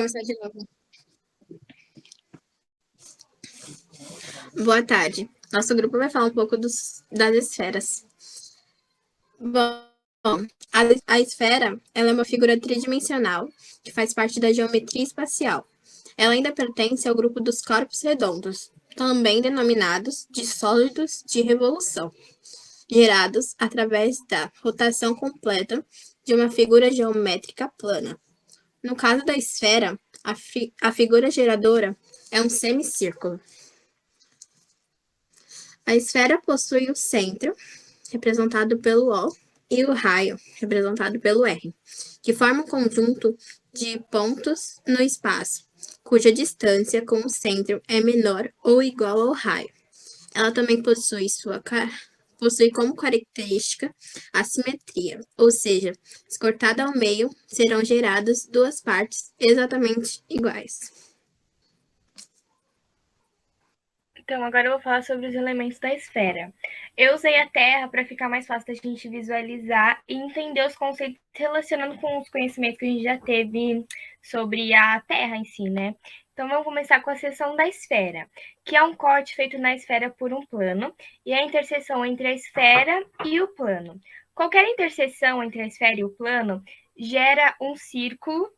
Começar de novo. Boa tarde. Nosso grupo vai falar um pouco das esferas. Bom, a esfera ela é uma figura tridimensional que faz parte da geometria espacial. Ela ainda pertence ao grupo dos corpos redondos, também denominados de sólidos de revolução, gerados através da rotação completa de uma figura geométrica plana. No caso da esfera, a figura geradora é um semicírculo. A esfera possui o centro, representado pelo O, e o raio, representado pelo R, que forma um conjunto de pontos no espaço, cuja distância com o centro é menor ou igual ao raio. Ela também possui como característica a simetria, ou seja, se cortada ao meio, serão geradas duas partes exatamente iguais. Então, agora eu vou falar sobre os elementos da esfera. Eu usei a Terra para ficar mais fácil da gente visualizar e entender os conceitos relacionando com os conhecimentos que a gente já teve sobre a Terra em si, né? Então, vamos começar com a seção da esfera, que é um corte feito na esfera por um plano e a interseção entre a esfera e o plano. Qualquer interseção entre a esfera e o plano gera um círculo,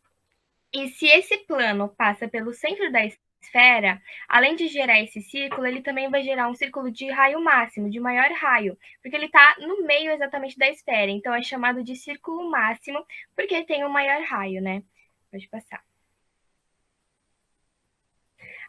e se esse plano passa pelo centro da esfera, além de gerar esse círculo, ele também vai gerar um círculo de raio máximo, de maior raio, porque ele está no meio exatamente da esfera. Então é chamado de círculo máximo, porque tem o maior raio, né? Pode passar.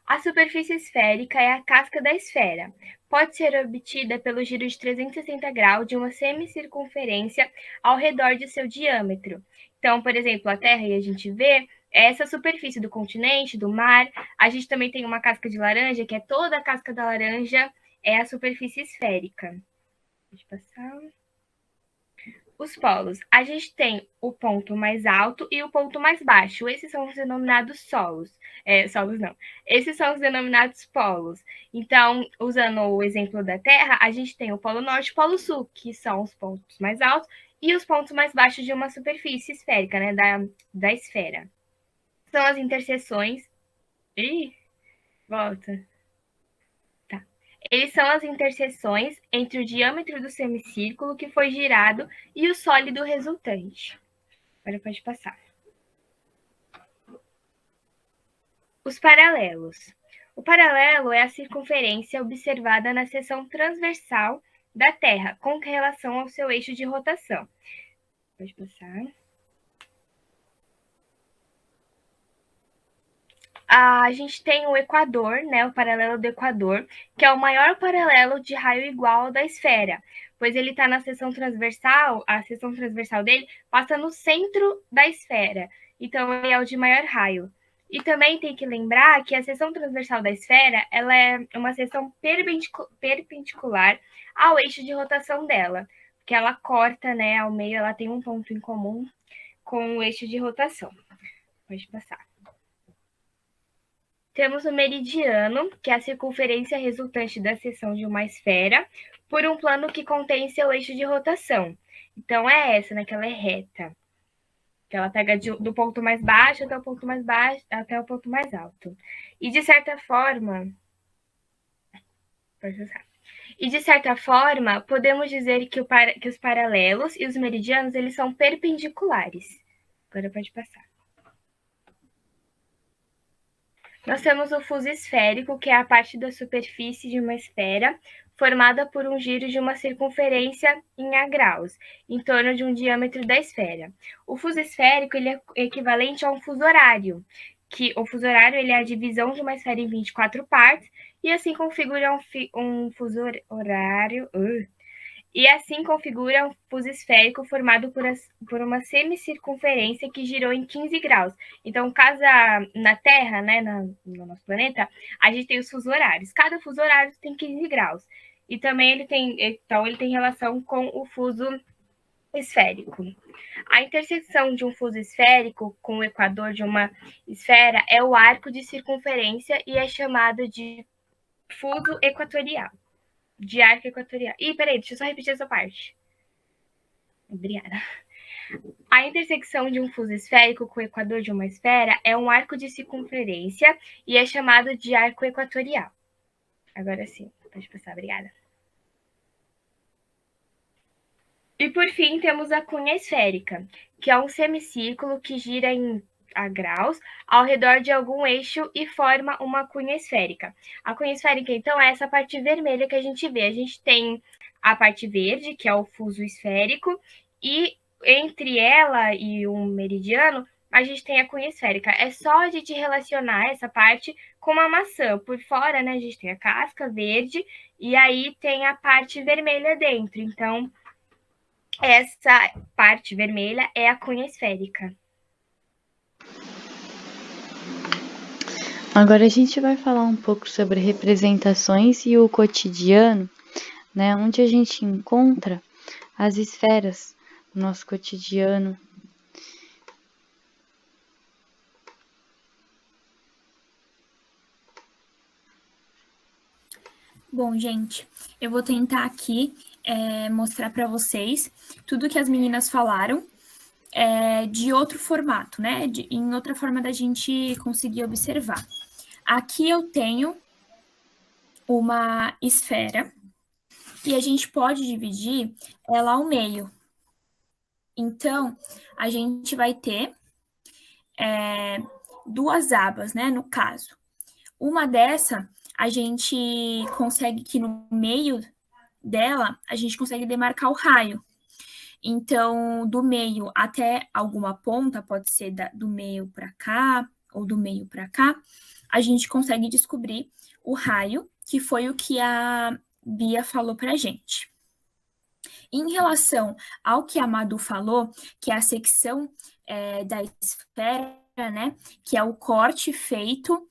A superfície esférica é a casca da esfera. Pode ser obtida pelo giro de 360 graus de uma semicircunferência ao redor de seu diâmetro. Então, por exemplo, a Terra, e a gente vê essa superfície do continente, do mar. A gente também tem uma casca de laranja, que é toda a casca da laranja, é a superfície esférica. Pode passar. Os polos. A gente tem o ponto mais alto e o ponto mais baixo. Esses são os denominados solos. Solos não. Esses são os denominados polos. Então, usando o exemplo da Terra, a gente tem o polo norte e o polo sul, que são os pontos mais altos, e os pontos mais baixos de uma superfície esférica, né? Da esfera. São as interseções. Ih, volta. Eles são as interseções entre o diâmetro do semicírculo que foi girado e o sólido resultante. Agora pode passar. Os paralelos. O paralelo é a circunferência observada na seção transversal da Terra com relação ao seu eixo de rotação. Pode passar. A gente tem o equador, né, o paralelo do equador, que é o maior paralelo de raio igual ao da esfera, pois ele está na seção transversal, a seção transversal dele passa no centro da esfera, então ele é o de maior raio. E também tem que lembrar que a seção transversal da esfera ela é uma seção perpendicular ao eixo de rotação dela, porque ela corta, né, ao meio, ela tem um ponto em comum com o eixo de rotação. Pode passar. Temos o meridiano, que é a circunferência resultante da seção de uma esfera, por um plano que contém seu eixo de rotação. Então, é essa, né? Que ela é reta. Que ela pega do ponto mais baixo até o ponto mais baixo, até o ponto mais alto. E de certa forma. E de certa forma, podemos dizer que os paralelos e os meridianos eles são perpendiculares. Agora pode passar. Nós temos o fuso esférico, que é a parte da superfície de uma esfera formada por um giro de uma circunferência em A graus, em torno de um diâmetro da esfera. O fuso esférico ele é equivalente a um fuso horário, que o fuso horário ele é a divisão de uma esfera em 24 partes, e assim configura um fuso horário. E assim configura um fuso esférico formado por uma semicircunferência que girou em 15 graus. Então, caso na Terra, né, no nosso planeta, a gente tem os fusos horários. Cada fuso horário tem 15 graus. E também ele tem relação com o fuso esférico. A interseção de um fuso esférico com o equador de uma esfera é o arco de circunferência e é chamado de fuso equatorial. De arco equatorial. Ih, peraí, deixa eu só repetir essa parte. Obrigada. A intersecção de um fuso esférico com o equador de uma esfera é um arco de circunferência e é chamado de arco equatorial. Agora sim, pode passar, obrigada. E por fim, temos a cunha esférica, que é um semicírculo que gira a graus ao redor de algum eixo e forma uma cunha esférica. A cunha esférica, então, é essa parte vermelha que a gente vê. A gente tem a parte verde, que é o fuso esférico, e entre ela e um meridiano, a gente tem a cunha esférica. É só a gente relacionar essa parte com uma maçã. Por fora, né, a gente tem a casca verde e aí tem a parte vermelha dentro. Então, essa parte vermelha é a cunha esférica. Agora a gente vai falar um pouco sobre representações e o cotidiano, né? Onde a gente encontra as esferas no nosso cotidiano. Bom, gente, eu vou tentar aqui mostrar para vocês tudo que as meninas falaram de outro formato, né? Em outra forma da gente conseguir observar. Aqui eu tenho uma esfera e a gente pode dividir ela ao meio. Então, a gente vai ter duas abas, né? No caso. Uma dessa, a gente consegue que no meio dela, a gente consegue demarcar o raio. Então, do meio até alguma ponta, pode ser do meio para cá ou do meio para cá, a gente consegue descobrir o raio, que foi o que a Bia falou para a gente. Em relação ao que a Madu falou, que é a secção da esfera, né, que é o corte feito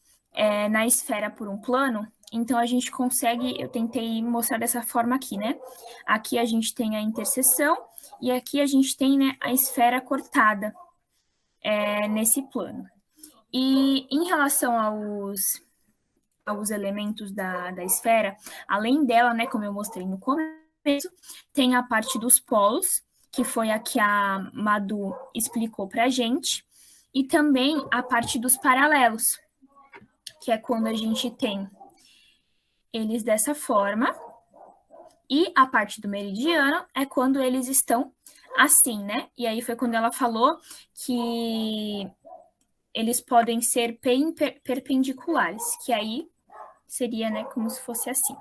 na esfera por um plano, então a gente consegue, eu tentei mostrar dessa forma aqui, né? Aqui a gente tem a interseção e aqui a gente tem, né, a esfera cortada nesse plano. E em relação aos elementos da esfera, além dela, né, como eu mostrei no começo, tem a parte dos polos, que foi a que a Madu explicou para a gente, e também a parte dos paralelos, que é quando a gente tem eles dessa forma, e a parte do meridiano é quando eles estão assim, né? E aí foi quando ela falou que eles podem ser perpendiculares, que aí seria, né, como se fosse assim.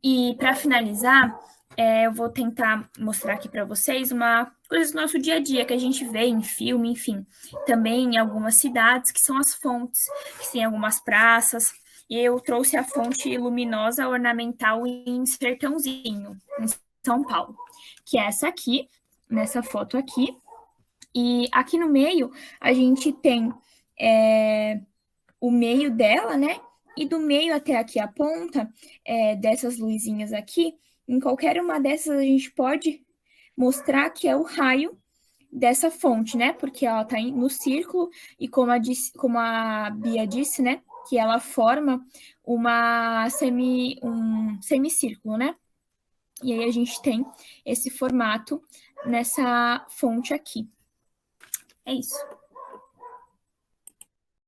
E para finalizar, eu vou tentar mostrar aqui para vocês uma coisa do nosso dia a dia que a gente vê em filme, enfim, também em algumas cidades, que são as fontes, que tem algumas praças. E eu trouxe a fonte luminosa ornamental em Sertãozinho, em São Paulo, que é essa aqui, nessa foto aqui. E aqui no meio a gente tem o meio dela, né? E do meio até aqui a ponta dessas luzinhas aqui, em qualquer uma dessas a gente pode mostrar que é o raio dessa fonte, né? Porque ela está no círculo e como a Bia disse, né? Que ela forma um semicírculo, né? E aí a gente tem esse formato nessa fonte aqui. É isso.